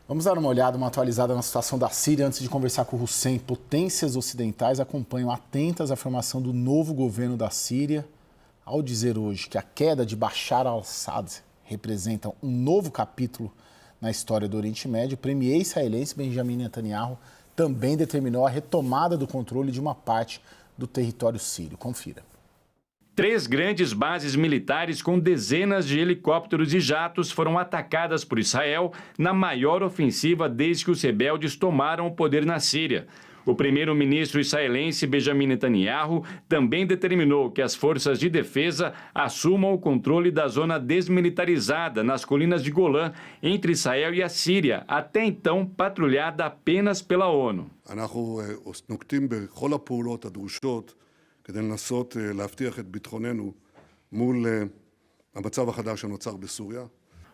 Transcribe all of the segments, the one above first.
Vamos dar uma olhada, uma atualizada na situação da Síria antes de conversar com o Hussein. Potências ocidentais acompanham atentas a formação do novo governo da Síria, ao dizer hoje que a queda de Bashar al-Assad representa um novo capítulo na história do Oriente Médio. O premier israelense Benjamin Netanyahu também determinou a retomada do controle de uma parte do território sírio. Confira. 3 grandes bases militares com dezenas de helicópteros e jatos foram atacadas por Israel na maior ofensiva desde que os rebeldes tomaram o poder na Síria. O primeiro-ministro israelense Benjamin Netanyahu também determinou que as forças de defesa assumam o controle da zona desmilitarizada nas colinas de Golã, entre Israel e a Síria, até então patrulhada apenas pela ONU. כדי לנסות להבטיח את ביטחוננו מול המצב החדש שנוצר בסוריה.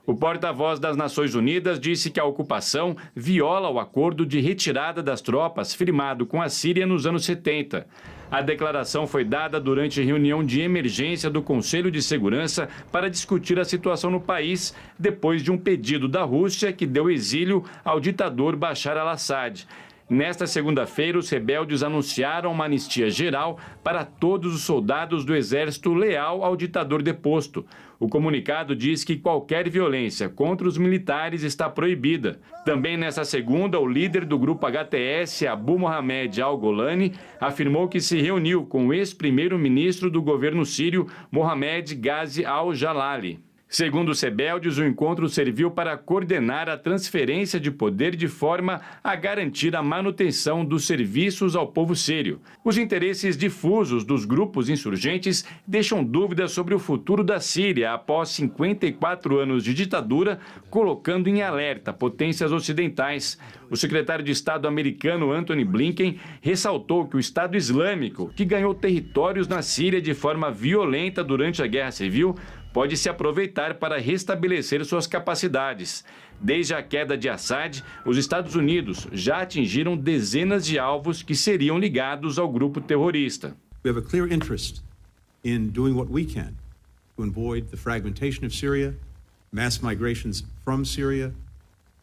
O porta-voz das Nações Unidas disse que a ocupação viola o acordo de retirada das tropas firmado com a Síria nos anos 70. A declaração foi dada durante reunião de emergência do Conselho de Segurança para discutir a situação no país, depois de um pedido da Rússia que deu exílio ao ditador Bashar al-Assad. Nesta segunda-feira, os rebeldes anunciaram uma anistia geral para todos os soldados do exército leal ao ditador deposto. O comunicado diz que qualquer violência contra os militares está proibida. Também nesta segunda, o líder do grupo HTS, Abu Mohamed al-Golani, afirmou que se reuniu com o ex-primeiro-ministro do governo sírio, Mohamed Ghazi al-Jalali. Segundo os rebeldes, o encontro serviu para coordenar a transferência de poder de forma a garantir a manutenção dos serviços ao povo sírio. Os interesses difusos dos grupos insurgentes deixam dúvidas sobre o futuro da Síria após 54 anos de ditadura, colocando em alerta potências ocidentais. O secretário de Estado americano Antony Blinken ressaltou que o Estado Islâmico, que ganhou territórios na Síria de forma violenta durante a Guerra Civil, pode se aproveitar para restabelecer suas capacidades. Desde a queda de Assad, os Estados Unidos já atingiram dezenas de alvos que seriam ligados ao grupo terrorista. We have a clear interest in doing what we can to avoid the fragmentation of Syria, mass migrations from Syria,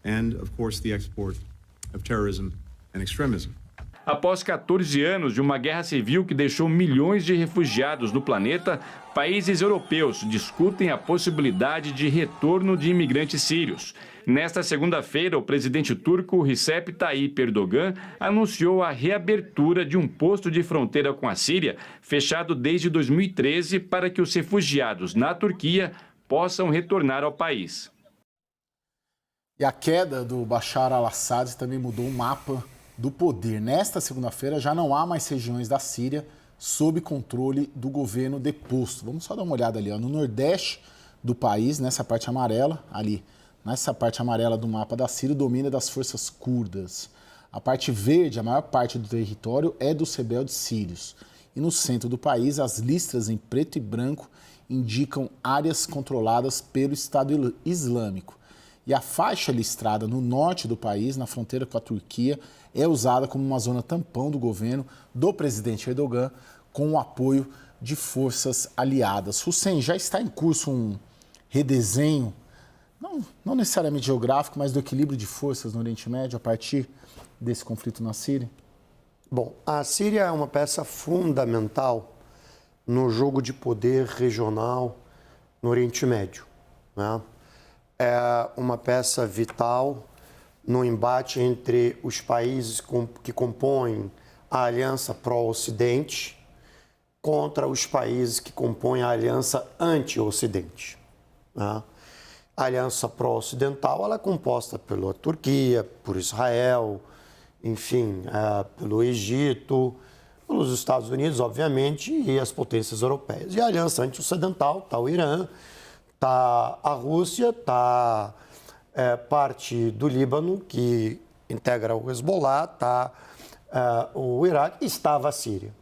and, of course, the export of terrorism and extremism. Após 14 anos de uma guerra civil que deixou milhões de refugiados no planeta, países europeus discutem a possibilidade de retorno de imigrantes sírios. Nesta segunda-feira, o presidente turco Recep Tayyip Erdogan anunciou a reabertura de um posto de fronteira com a Síria, fechado desde 2013, para que os refugiados na Turquia possam retornar ao país. E a queda do Bashar al-Assad também mudou o mapa do poder. Nesta segunda-feira já não há mais regiões da Síria sob controle do governo deposto. Vamos só dar uma olhada ali, ó, no nordeste do país, nessa parte amarela, ali, nessa parte amarela do mapa da Síria, o domínio das forças curdas. A parte verde, a maior parte do território, é dos rebeldes sírios. E no centro do país, as listras em preto e branco indicam áreas controladas pelo Estado Islâmico. E a faixa listrada no norte do país, na fronteira com a Turquia, é usada como uma zona tampão do governo do presidente Erdogan, com o apoio de forças aliadas. Hussein, já está em curso um redesenho, não necessariamente geográfico, mas do equilíbrio de forças no Oriente Médio a partir desse conflito na Síria? Bom, a Síria é uma peça fundamental no jogo de poder regional no Oriente Médio, né? É uma peça vital no embate entre os países que compõem a Aliança Pró-Ocidente contra os países que compõem a Aliança Anti-Ocidente, né? A Aliança Pró-Ocidental ela é composta pela Turquia, por Israel, enfim, pelo Egito, pelos Estados Unidos, obviamente, e as potências europeias. E a Aliança Anti-Ocidental está o Irã, está a Rússia, está parte do Líbano, que integra o Hezbollah, está o Iraque, estava a Síria.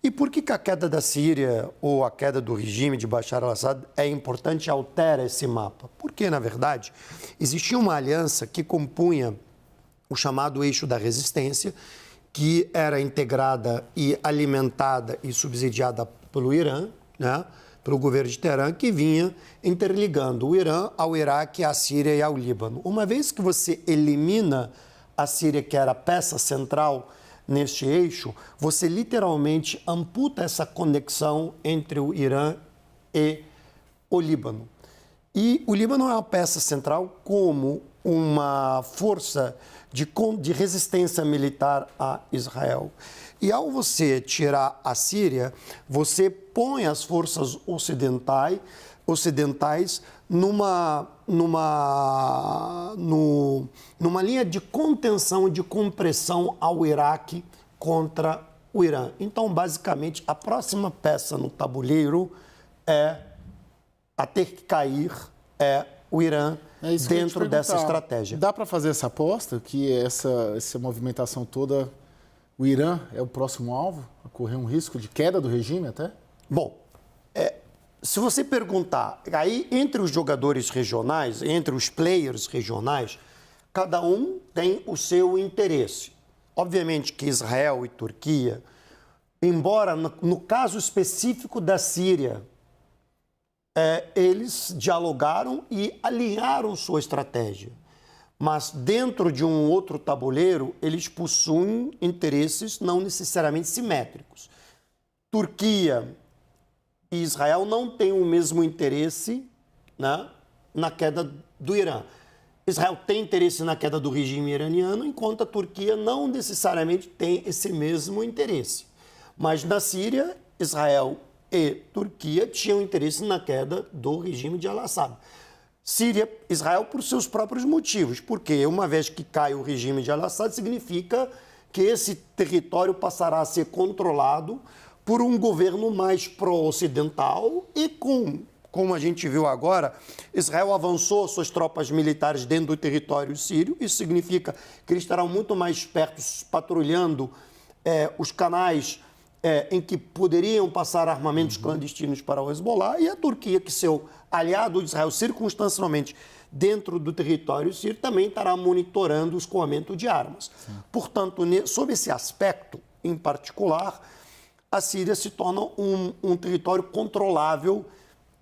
E por que a queda da Síria ou a queda do regime de Bashar al-Assad é importante e altera esse mapa? Porque, na verdade, existia uma aliança que compunha o chamado eixo da resistência, que era integrada e alimentada e subsidiada pelo Irã, né? pelo governo de Teherã, que vinha interligando o Irã ao Iraque, à Síria e ao Líbano. Uma vez que você elimina a Síria, que era a peça central neste eixo, você literalmente amputa essa conexão entre o Irã e o Líbano. E o Líbano é uma peça central como uma força de resistência militar a Israel. E ao você tirar a Síria, você põe as forças ocidentais numa linha de contenção e de compressão ao Iraque contra o Irã. Então, basicamente, a próxima peça no tabuleiro a ter que cair é o Irã dentro dessa estratégia. Dá para fazer essa aposta que essa movimentação toda, o Irã é o próximo alvo? A correr um risco de queda do regime até? Bom, se você perguntar, aí entre os jogadores regionais, entre os players regionais, cada um tem o seu interesse. Obviamente que Israel e Turquia, embora no caso específico da Síria, eles dialogaram e alinharam sua estratégia. Mas dentro de um outro tabuleiro, eles possuem interesses não necessariamente simétricos. Turquia e Israel não têm o mesmo interesse, né, na queda do Irã. Israel tem interesse na queda do regime iraniano, enquanto a Turquia não necessariamente tem esse mesmo interesse. Mas na Síria, Israel e Turquia tinham interesse na queda do regime de al-Assad. Síria, Israel por seus próprios motivos, porque uma vez que cai o regime de al-Assad, significa que esse território passará a ser controlado por um governo mais pró-ocidental e como a gente viu agora, Israel avançou suas tropas militares dentro do território sírio. Isso significa que eles estarão muito mais perto, patrulhando os canais em que poderiam passar armamentos clandestinos para o Hezbollah, e a Turquia, que seu aliado de Israel circunstancialmente dentro do território sírio, também estará monitorando o escoamento de armas. Sim. Portanto, sob esse aspecto em particular, a Síria se torna um território controlável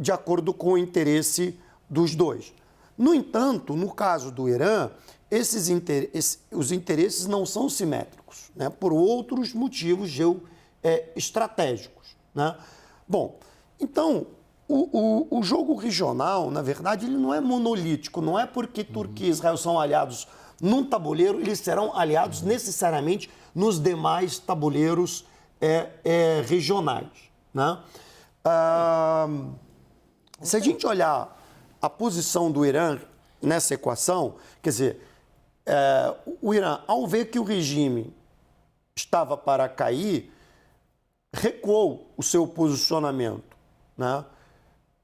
de acordo com o interesse dos dois. No entanto, no caso do Irã, os interesses não são simétricos, né, por outros motivos estratégicos, né? Bom, então, o jogo regional, na verdade, ele não é monolítico. Não é porque Turquia e Israel são aliados num tabuleiro, eles serão aliados necessariamente nos demais tabuleiros regionais, né? Se a gente olhar a posição do Irã nessa equação, quer dizer, o Irã, ao ver que o regime estava para cair, recuou o seu posicionamento, né?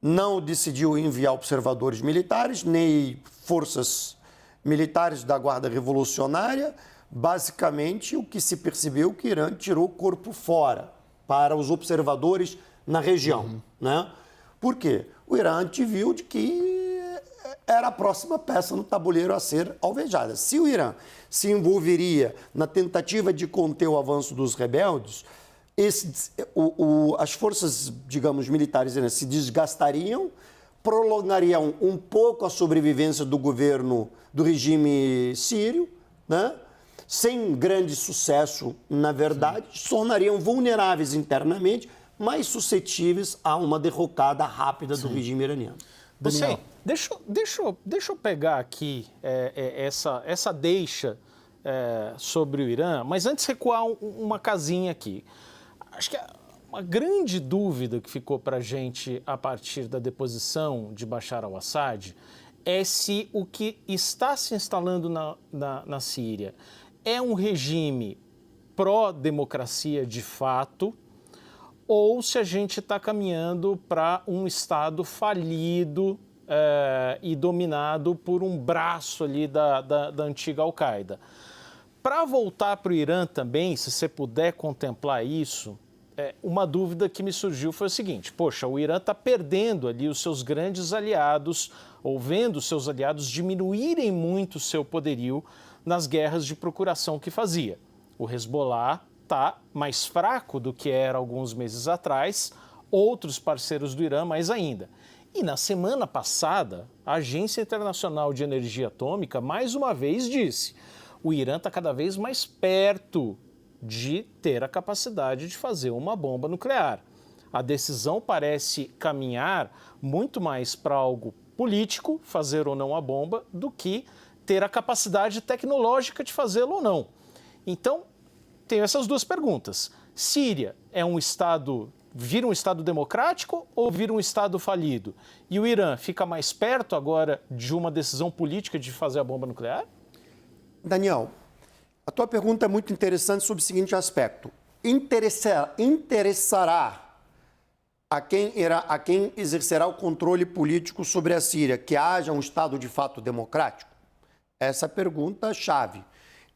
Não decidiu enviar observadores militares, nem forças militares da Guarda Revolucionária. Basicamente, o que se percebeu é que o Irã tirou o corpo fora para os observadores na região, né? Por quê? O Irã anteviu de que era a próxima peça no tabuleiro a ser alvejada. Se o Irã se envolveria na tentativa de conter o avanço dos rebeldes, as forças, digamos, militares se desgastariam, prolongariam um pouco a sobrevivência do governo, do regime sírio, né? Sem grande sucesso, na verdade, se tornariam vulneráveis internamente, mais suscetíveis a uma derrocada rápida do regime iraniano. Daniel, deixa eu pegar aqui essa deixa sobre o Irã, mas antes recuar uma casinha aqui. Acho que uma grande dúvida que ficou para a gente a partir da deposição de Bashar al-Assad é se o que está se instalando na Síria é um regime pró-democracia de fato, ou se a gente está caminhando para um Estado falido e dominado por um braço ali da antiga Al-Qaeda. Para voltar para o Irã também, se você puder contemplar isso, uma dúvida que me surgiu foi o seguinte: poxa, o Irã está perdendo ali os seus grandes aliados, ou vendo os seus aliados diminuírem muito o seu poderio nas guerras de procuração que fazia. O Hezbollah está mais fraco do que era alguns meses atrás, outros parceiros do Irã mais ainda. E na semana passada, a Agência Internacional de Energia Atômica mais uma vez disse: o Irã está cada vez mais perto de ter a capacidade de fazer uma bomba nuclear. A decisão parece caminhar muito mais para algo político, fazer ou não a bomba, do que ter a capacidade tecnológica de fazê-lo ou não. Então, tenho essas duas perguntas. Síria é um Estado, vira um Estado democrático ou vira um Estado falido? E o Irã fica mais perto agora de uma decisão política de fazer a bomba nuclear? Daniel, a tua pergunta é muito interessante sobre o seguinte aspecto. Interessará a quem exercerá o controle político sobre a Síria que haja um Estado de fato democrático? Essa pergunta é chave.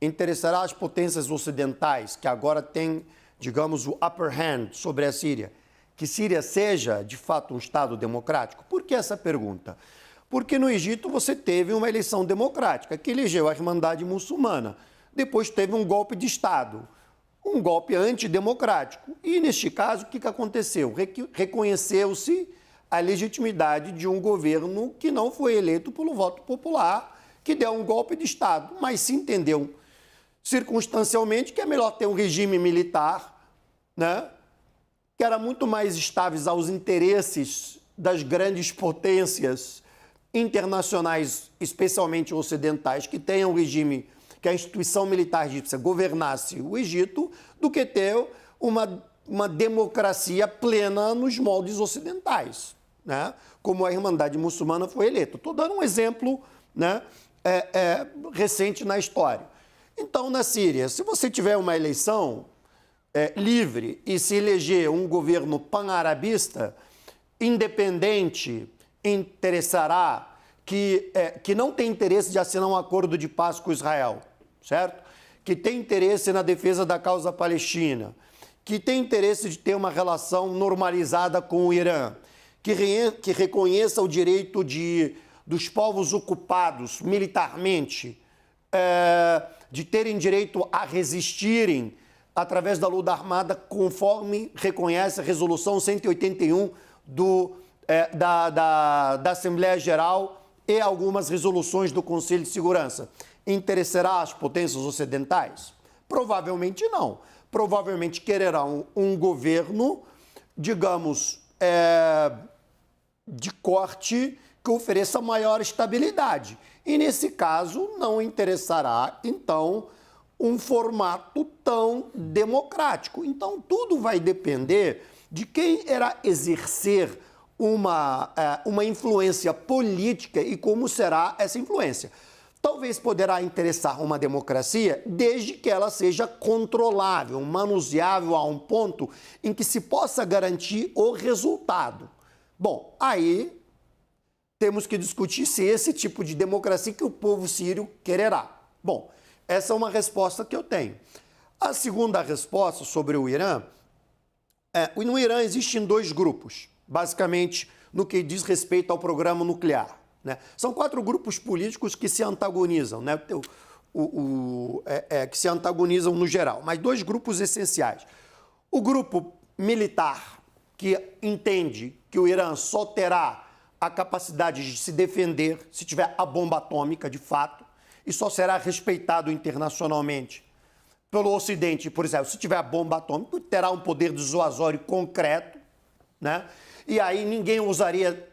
Interessará as potências ocidentais que agora têm, digamos, o upper hand sobre a Síria, que Síria seja de fato um Estado democrático? Por que essa pergunta? Porque no Egito você teve uma eleição democrática que elegeu a Irmandade Muçulmana. Depois teve um golpe de Estado, um golpe antidemocrático. E, neste caso, o que aconteceu? Reconheceu-se a legitimidade de um governo que não foi eleito pelo voto popular, que deu um golpe de Estado, mas se entendeu circunstancialmente que é melhor ter um regime militar, né, que era muito mais estável aos interesses das grandes potências internacionais, especialmente ocidentais, que tenham um regime, que a instituição militar egípcia governasse o Egito, do que ter uma democracia plena nos moldes ocidentais, né? Como a Irmandade Muçulmana foi eleita. Estou dando um exemplo, né, recente na história. Então, na Síria, se você tiver uma eleição livre e se eleger um governo pan-arabista, independente, interessará que não tem interesse de assinar um acordo de paz com Israel, certo? Que tem interesse na defesa da causa palestina, que tem interesse de ter uma relação normalizada com o Irã, que reconheça o direito dos povos ocupados militarmente, de terem direito a resistirem através da luta armada, conforme reconhece a Resolução 181 da Assembleia Geral e algumas resoluções do Conselho de Segurança. Interessará as potências ocidentais? Provavelmente não. Provavelmente quererão um governo, digamos, de corte que ofereça maior estabilidade. E, nesse caso, não interessará, então, um formato tão democrático. Então, tudo vai depender de quem irá exercer uma influência política e como será essa influência. Talvez poderá interessar uma democracia desde que ela seja controlável, manuseável a um ponto em que se possa garantir o resultado. Bom, aí temos que discutir se esse tipo de democracia que o povo sírio quererá. Bom, essa é uma resposta que eu tenho. A segunda resposta sobre o Irã, no Irã existem dois grupos, basicamente no que diz respeito ao programa nuclear, né? São 4 grupos políticos que se antagonizam, né? Que se antagonizam no geral, mas 2 grupos essenciais. O grupo militar, que entende que o Irã só terá a capacidade de se defender se tiver a bomba atômica, de fato, e só será respeitado internacionalmente pelo Ocidente, por exemplo, se tiver a bomba atômica, terá um poder dissuasório concreto, né? E aí ninguém ousaria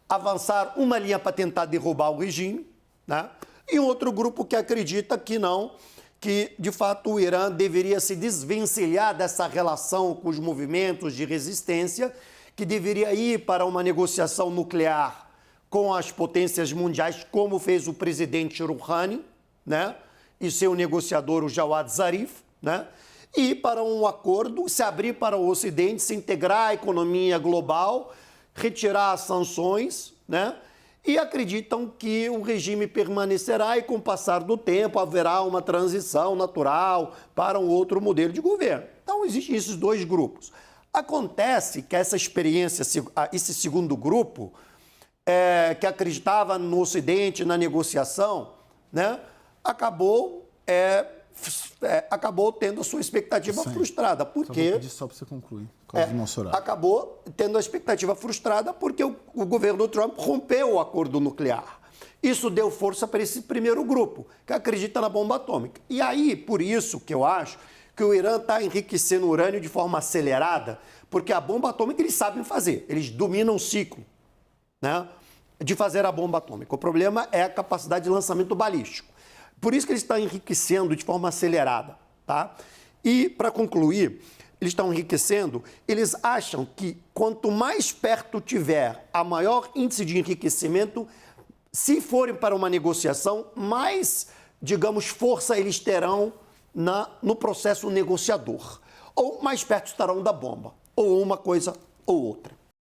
avançar uma linha para tentar derrubar o regime, né? E outro grupo que acredita que não, que de fato o Irã deveria se desvencilhar dessa relação com os movimentos de resistência, que deveria ir para uma negociação nuclear com as potências mundiais, como fez o presidente Rouhani, né? E seu negociador, o Jawad Zarif, né? E para um acordo, se abrir para o Ocidente, se integrar à economia global, retirar as sanções, né? E acreditam que o regime permanecerá e, com o passar do tempo, haverá uma transição natural para um outro modelo de governo. Então, existem esses 2 grupos. Acontece que essa experiência, esse segundo grupo, que acreditava no Ocidente, na negociação, né, acabou acabou tendo a sua expectativa frustrada. Por quê? Só para você concluir, por causa do nosso horário. Acabou tendo a expectativa frustrada porque o governo Trump rompeu o acordo nuclear. Isso deu força para esse primeiro grupo, que acredita na bomba atômica. E aí, por isso que eu acho que o Irã está enriquecendo urânio de forma acelerada, porque a bomba atômica eles sabem fazer, eles dominam o ciclo, né, de fazer a bomba atômica. O problema é a capacidade de lançamento balístico. Por isso que eles estão enriquecendo de forma acelerada, tá? E, para concluir, eles estão enriquecendo, eles acham que quanto mais perto tiver a maior índice de enriquecimento, se forem para uma negociação, mais, digamos, força eles terão no processo negociador. Ou mais perto estarão da bomba, ou uma coisa ou outra.